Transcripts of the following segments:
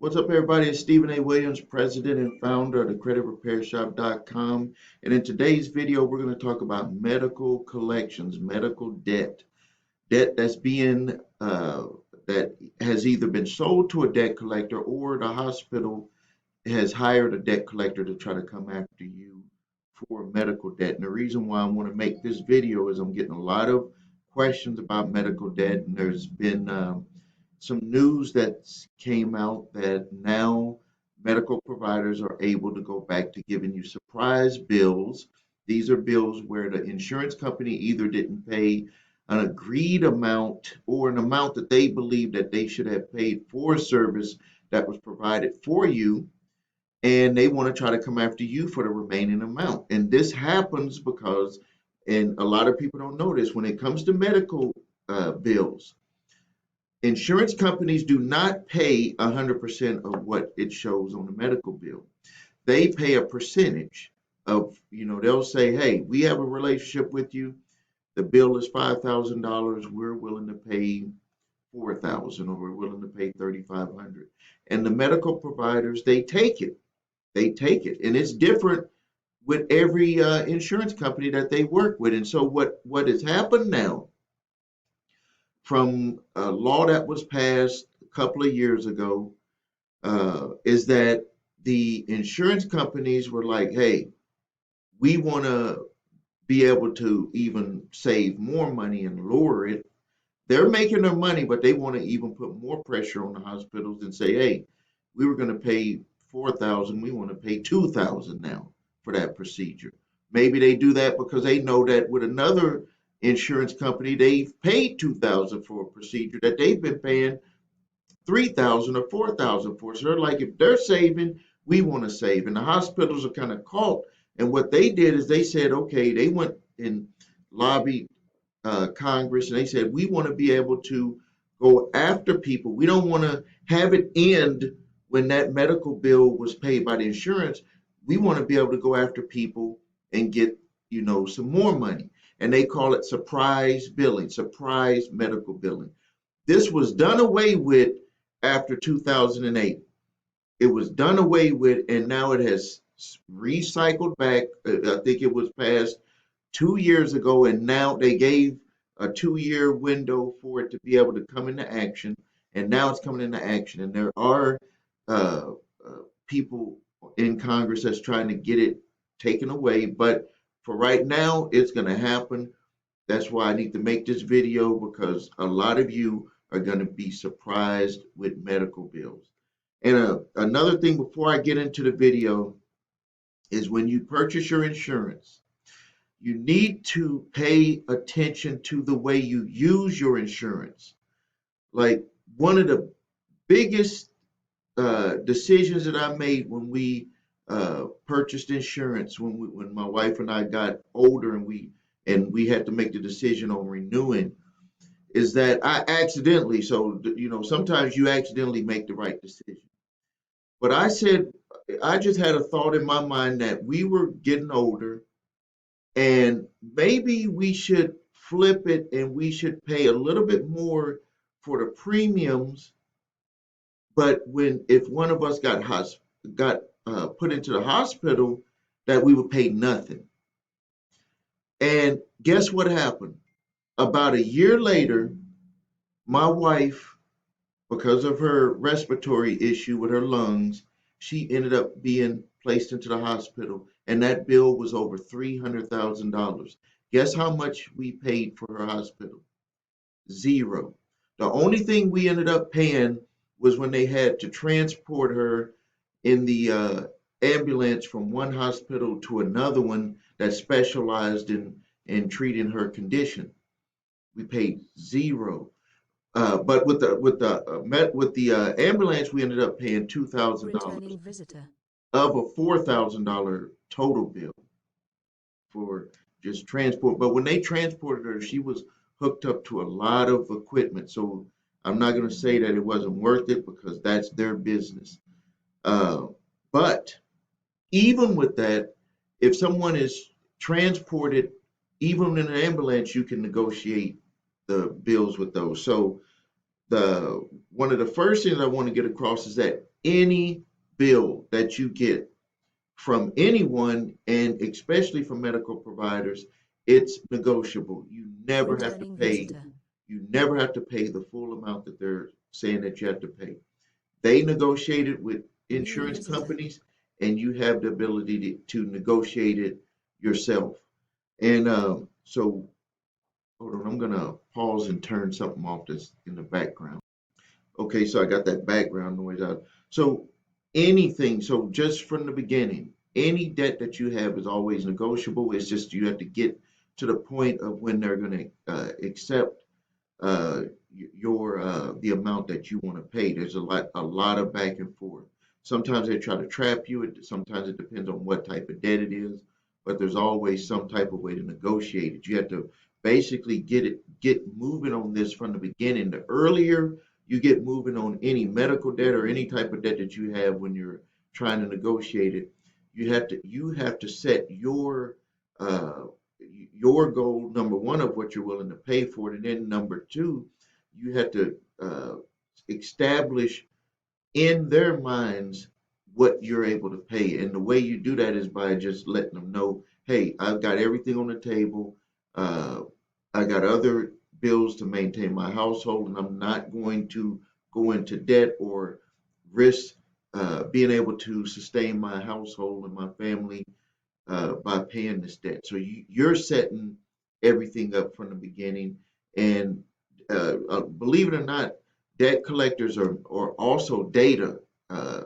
What's up, everybody? It's Stephen A. Williams, president and founder of the creditrepairshop.com. And in today's video, we're going to talk about medical collections, medical debt, debt that has either been sold to a debt collector or the hospital has hired a debt collector to try to come after you for medical debt. And the reason why I want to make this video is I'm getting a lot of questions about medical debt, and there's been some news that came out that now medical providers are able to go back to giving you surprise bills. These are bills where the insurance company either didn't pay an agreed amount or an amount that they believe that they should have paid for a service that was provided for you, and they want to try to come after you for the remaining amount. And this happens because, and a lot of people don't know this, when it comes to medical bills, insurance companies do not pay 100% of what it shows on the medical bill. They pay a percentage of, they'll say, hey, we have a relationship with you. The bill is $5,000. We're willing to pay $4,000, or we're willing to pay $3,500. And the medical providers, they take it. They take it. And it's different with every insurance company that they work with. And so what has happened now, from a law that was passed a couple of years ago, is that the insurance companies were like, hey, we want to be able to even save more money and lower it. They're making their money, but they want to even put more pressure on the hospitals and say, hey, we were going to pay $4,000, we want to pay $2,000 now for that procedure. Maybe they do that because they know that with another insurance company, they've paid $2,000 for a procedure that they've been paying $3,000 or $4,000 for. So they're like, if they're saving, we want to save. And the hospitals are kind of caught. And what they did is they said, okay, they went and lobbied Congress, and they said, we want to be able to go after people. We don't want to have it end when that medical bill was paid by the insurance. We want to be able to go after people and get, some more money. And they call it surprise billing, surprise medical billing. This was done away with after 2008. It was done away with, and now it has recycled back. I think it was passed 2 years ago, and now they gave a 2-year window for it to be able to come into action, and now it's coming into action. And there are people in Congress that's trying to get it taken away, but for right now, it's going to happen. That's why I need to make this video, because a lot of you are going to be surprised with medical bills. And another thing before I get into the video is, when you purchase your insurance, you need to pay attention to the way you use your insurance. Like, one of the biggest decisions that I made when we purchased insurance, when my wife and I got older and we had to make the decision on renewing, is that I accidentally, sometimes you accidentally make the right decision. But I said, I just had a thought in my mind that we were getting older, and maybe we should flip it and we should pay a little bit more for the premiums. But if one of us got put into the hospital, that we would pay nothing. And guess what happened? About a year later, my wife, because of her respiratory issue with her lungs, she ended up being placed into the hospital, and that bill was over $300,000. Guess how much we paid for her hospital? Zero. The only thing we ended up paying was when they had to transport her in the ambulance from one hospital to another one that specialized in treating her condition. We paid zero. But with the ambulance, we ended up paying $2,000 of a $4,000 total bill for just transport. But when they transported her, she was hooked up to a lot of equipment. So I'm not going to say that it wasn't worth it, because that's their business. But even with that, if someone is transported, even in an ambulance, you can negotiate the bills with those. So the one of the first things I want to get across is that any bill that you get from anyone, and especially from medical providers, it's negotiable. Returning visitor. You never have to pay the full amount that they're saying that you have to pay. They negotiate it with New insurance visitor. companies, and you have the ability to negotiate it yourself. And so, hold on, I'm gonna pause and turn something off that's in the background. Okay, so I got that background noise out. So anything, so just from the beginning, any debt that you have is always negotiable. It's just you have to get to the point of when they're going to accept uh, your the amount that you want to pay. There's a lot of back and forth. Sometimes they try to trap you. Sometimes it depends on what type of debt it is, but there's always some type of way to negotiate it. You have to basically get moving on this from the beginning. The earlier you get moving on any medical debt or any type of debt that you have when you're trying to negotiate it, you have to set uh, your goal, number one, of what you're willing to pay for it, and then number two, you have to establish in their minds what you're able to pay. And the way you do that is by just letting them know, hey, I've got everything on the table. Uh, I got other bills to maintain my household, and I'm not going to go into debt or risk being able to sustain my household and my family by paying this debt. So you're setting everything up from the beginning. And believe it or not, debt collectors are also data uh,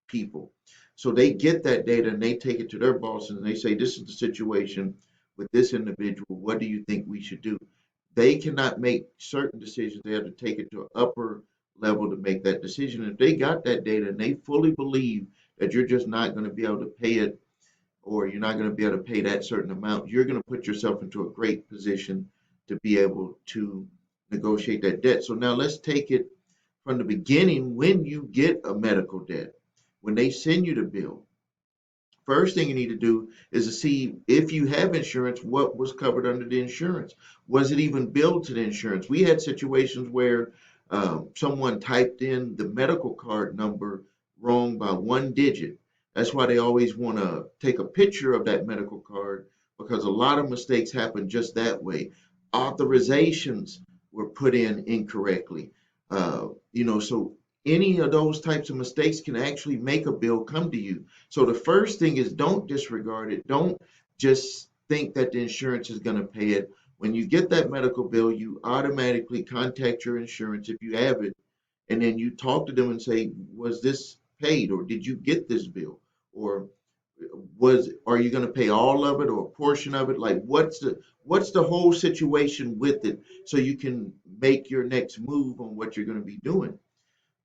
people. So they get that data and they take it to their bosses and they say, this is the situation with this individual. What do you think we should do? They cannot make certain decisions. They have to take it to an upper level to make that decision. If they got that data and they fully believe that you're just not going to be able to pay it, or you're not going to be able to pay that certain amount, you're going to put yourself into a great position to be able to negotiate that debt. So now let's take it from the beginning. When you get a medical debt, when they send you the bill, first thing you need to do is to see if you have insurance, what was covered under the insurance. Was it even billed to the insurance? We had situations where someone typed in the medical card number wrong by one digit. That's why they always want to take a picture of that medical card, because a lot of mistakes happen just that way. Authorizations were put in incorrectly. So any of those types of mistakes can actually make a bill come to you. So the first thing is, don't disregard it. Don't just think that the insurance is going to pay it. When you get that medical bill, you automatically contact your insurance if you have it, and then you talk to them and say, was this paid, or did you get this bill, or are you going to pay all of it or a portion of it? Like, what's the whole situation with it, so you can make your next move on what you're going to be doing.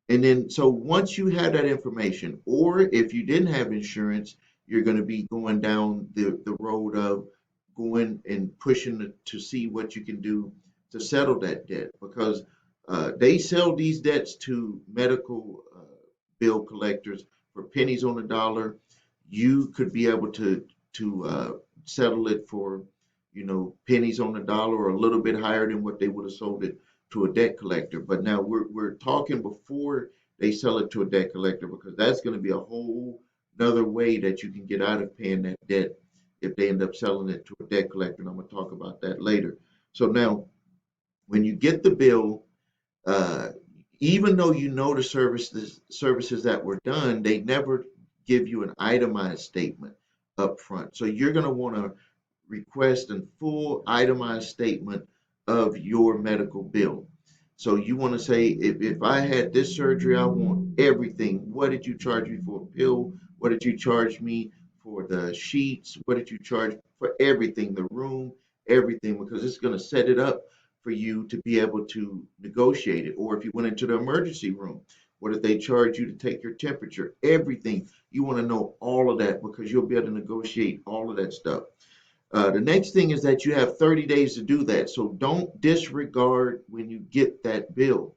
And then, so once you have that information, or if you didn't have insurance, you're going to be going down the road of going and pushing to see what you can do to settle that debt, because they sell these debts to medical bill collectors for pennies on the dollar. You could be able to settle it for, pennies on the dollar, or a little bit higher than what they would have sold it to a debt collector. But now we're talking before they sell it to a debt collector, because that's going to be a whole another way that you can get out of paying that debt if they end up selling it to a debt collector. And I'm going to talk about that later. So now, when you get the bill, uh, even though you know the services that were done, they never give you an itemized statement up front. So you're going to want to request a full itemized statement of your medical bill. So you want to say, if I had this surgery, I want everything. What did you charge me for a pill? What did you charge me for the sheets? What did you charge for everything, the room, everything? Because it's going to set it up for you to be able to negotiate it. Or if you went into the emergency room, what did they charge you to take your temperature? Everything. You want to know all of that, because you'll be able to negotiate all of that stuff. The next thing is that you have 30 days to do that. So don't disregard when you get that bill.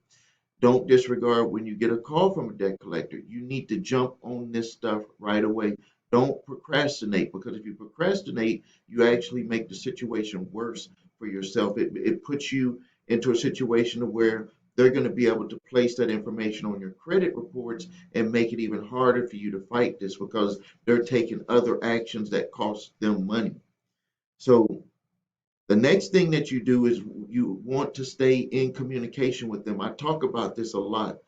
Don't disregard when you get a call from a debt collector. You need to jump on this stuff right away. Don't procrastinate, because if you procrastinate, you actually make the situation worse for yourself. It puts you into a situation where they're going to be able to place that information on your credit reports and make it even harder for you to fight this because they're taking other actions that cost them money. So the next thing that you do is you want to stay in communication with them. I talk about this a lot.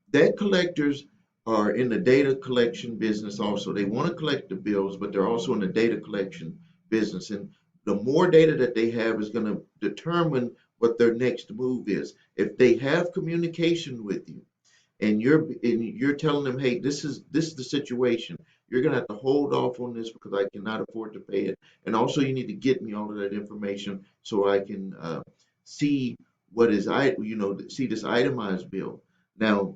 Debt collectors are in the data collection business also. They want to collect the bills, but they're also in the data collection business. And the more data that they have is going to determine what their next move is. If they have communication with you, and you're telling them, hey, this is the situation. You're gonna have to hold off on this because I cannot afford to pay it. And also, you need to get me all of that information so I can see what is see this itemized bill. Now,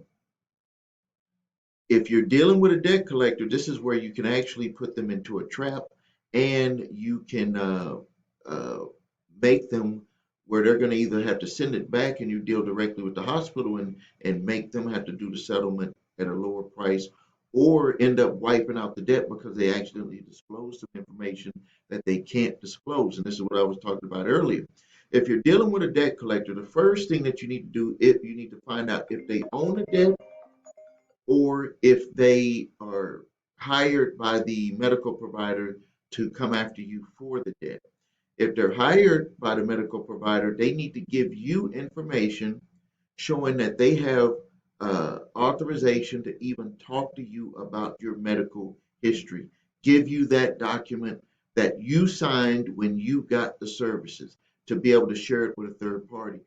if you're dealing with a debt collector, this is where you can actually put them into a trap, and you can uh, make them where they're going to either have to send it back and you deal directly with the hospital and make them have to do the settlement at a lower price, or end up wiping out the debt because they accidentally disclosed some information that they can't disclose. And this is what I was talking about earlier. If you're dealing with a debt collector, the first thing that you need to do, if you need to find out if they own a debt or if they are hired by the medical provider to come after you for the debt. If they're hired by the medical provider, they need to give you information showing that they have authorization to even talk to you about your medical history. Give you that document that you signed when you got the services to be able to share it with a third party.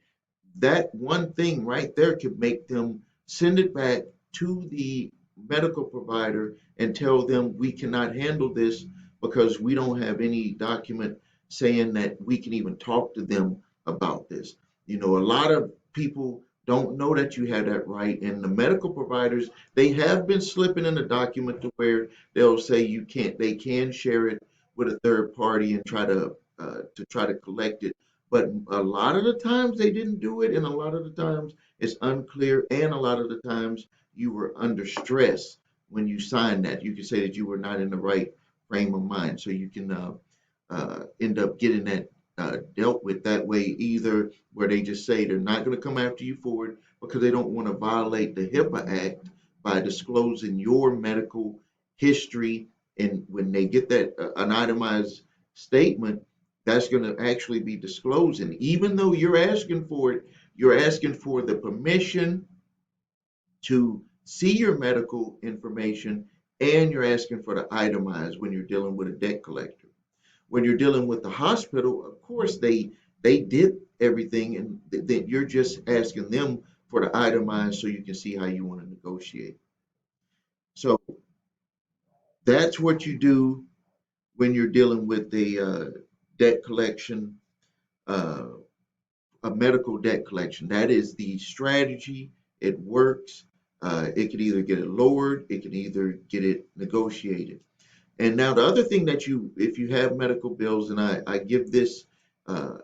That one thing right there could make them send it back to the medical provider and tell them we cannot handle this because we don't have any document saying that we can even talk to them about this. A lot of people don't know that you have that right, and the medical providers, they have been slipping in a document to where they'll say you can't, they can share it with a third party and try to collect it, but a lot of the times they didn't do it, and a lot of the times it's unclear, and a lot of the times you were under stress when you signed that. You can say that you were not in the right frame of mind, so you can end up getting that dealt with that way, either where they just say they're not going to come after you for it because they don't want to violate the HIPAA Act by disclosing your medical history. And when they get that an itemized statement, that's going to actually be disclosed. And even though you're asking for it, you're asking for the permission to see your medical information, and you're asking for the itemized when you're dealing with a debt collector. When you're dealing with the hospital, of course they did everything, and then you're just asking them for the itemized so you can see how you want to negotiate. So that's what you do when you're dealing with the debt collection, uh, a medical debt collection. That is the strategy. It works. It can either get it lowered, it can either get it negotiated. And now the other thing that if you have medical bills, and I give this uh,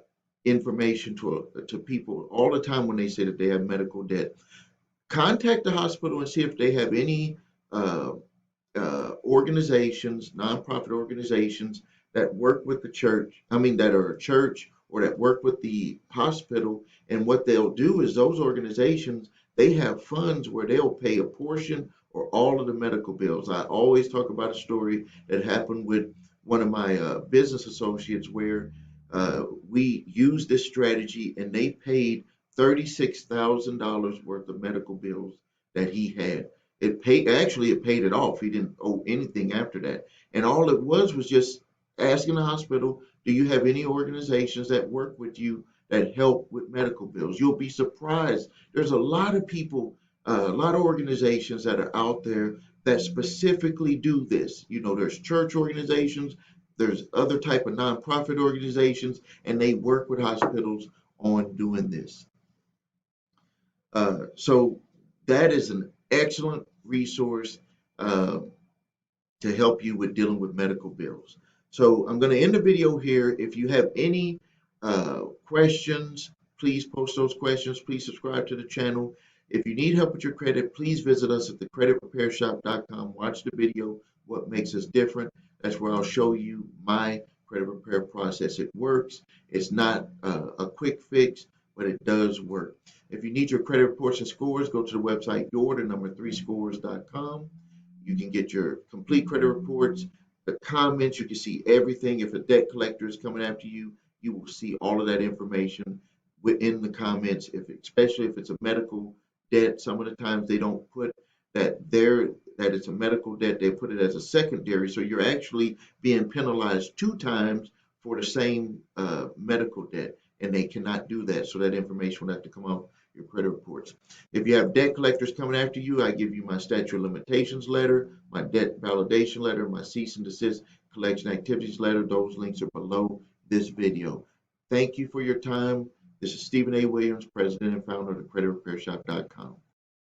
information to people all the time when they say that they have medical debt, contact the hospital and see if they have any uh, organizations, nonprofit organizations that work with the church. I mean, that are a church or that work with the hospital. And what they'll do is those organizations, they have funds where they'll pay a portion or all of the medical bills. I always talk about a story that happened with one of my business associates where we used this strategy and they paid $36,000 worth of medical bills that he had. It paid it off. He didn't owe anything after that. And all it was just asking the hospital, do you have any organizations that work with you that help with medical bills? You'll be surprised. There's a lot of people, a lot of organizations that are out there that specifically do this. There's church organizations, there's other type of nonprofit organizations, and they work with hospitals on doing this. So that is an excellent resource uh, to help you with dealing with medical bills. So I'm going to end the video here. If you have any questions, please post those questions. Please subscribe to the channel. If you need help with your credit, please visit us at thecreditrepairshop.com. Watch the video, What Makes Us Different. That's where I'll show you my credit repair process. It works. It's not a quick fix, but it does work. If you need your credit reports and scores, go to the website your3scores.com. You can get your complete credit reports, the comments, you can see everything. If a debt collector is coming after you, you will see all of that information within the comments. Especially if it's a medical debt, some of the times they don't put that it's a medical debt. They put it as a secondary, so you're actually being penalized two times for the same medical debt, and they cannot do that. So that information will have to come off your credit reports. If you have debt collectors coming after you, I give you my statute of limitations letter, my debt validation letter, my cease and desist collection activities letter. Those links are below this video. Thank you for your time. This is Stephen A. Williams, President and founder of the CreditRepairShop.com.